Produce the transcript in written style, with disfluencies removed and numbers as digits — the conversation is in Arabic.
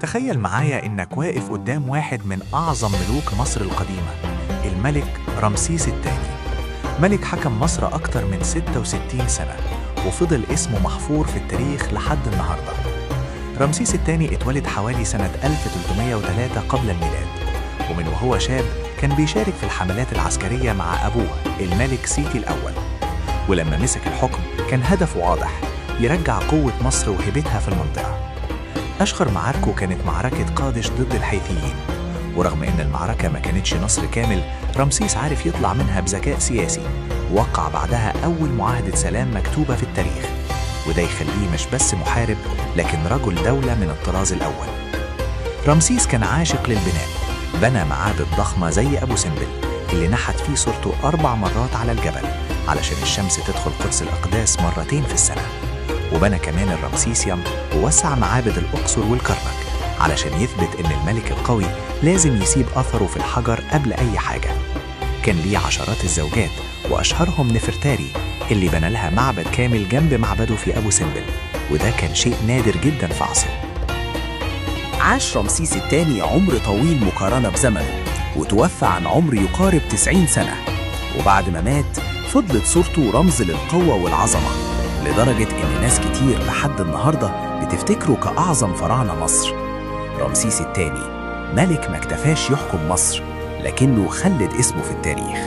تخيل معايا إنك واقف قدام واحد من أعظم ملوك مصر القديمة، الملك رمسيس الثاني. ملك حكم مصر أكتر من 66 سنة وفضل اسمه محفور في التاريخ لحد النهاردة. رمسيس الثاني اتولد حوالي سنة 1303 قبل الميلاد، ومن وهو شاب كان بيشارك في الحملات العسكرية مع أبوه الملك سيتي الأول. ولما مسك الحكم كان هدفه واضح، يرجع قوة مصر وهيبتها في المنطقة. أشهر معاركه كانت معركة قادش ضد الحيثيين، ورغم إن المعركة ما كانتش نصر كامل، رمسيس عارف يطلع منها بذكاء سياسي، ووقع بعدها أول معاهدة سلام مكتوبة في التاريخ. وده يخليه مش بس محارب، لكن رجل دولة من الطراز الأول. رمسيس كان عاشق للبناء، بنى معابد ضخمة زي أبو سمبل اللي نحت فيه صورته 4 مرات على الجبل علشان الشمس تدخل قدس الأقداس مرتين في السنة. وبنى كمان الرمسيسيوم ووسع معابد الأقصر والكرنك علشان يثبت إن الملك القوي لازم يسيب أثره في الحجر قبل أي حاجة. كان ليه عشرات الزوجات، وأشهرهم نفرتاري اللي بنى لها معبد كامل جنب معبده في أبو سمبل، وده كان شيء نادر جدا في عصره. عاش رمسيس الثاني عمر طويل مقارنة بزمنه، وتوفى عن عمر يقارب 90 سنة. وبعد ما مات فضلت صورته رمز للقوة والعظمة، لدرجة إن ناس كتير لحد النهاردة بتفتكره كأعظم فراعنة مصر. رمسيس الثاني ملك ما اكتفاش يحكم مصر، لكنه خلد اسمه في التاريخ.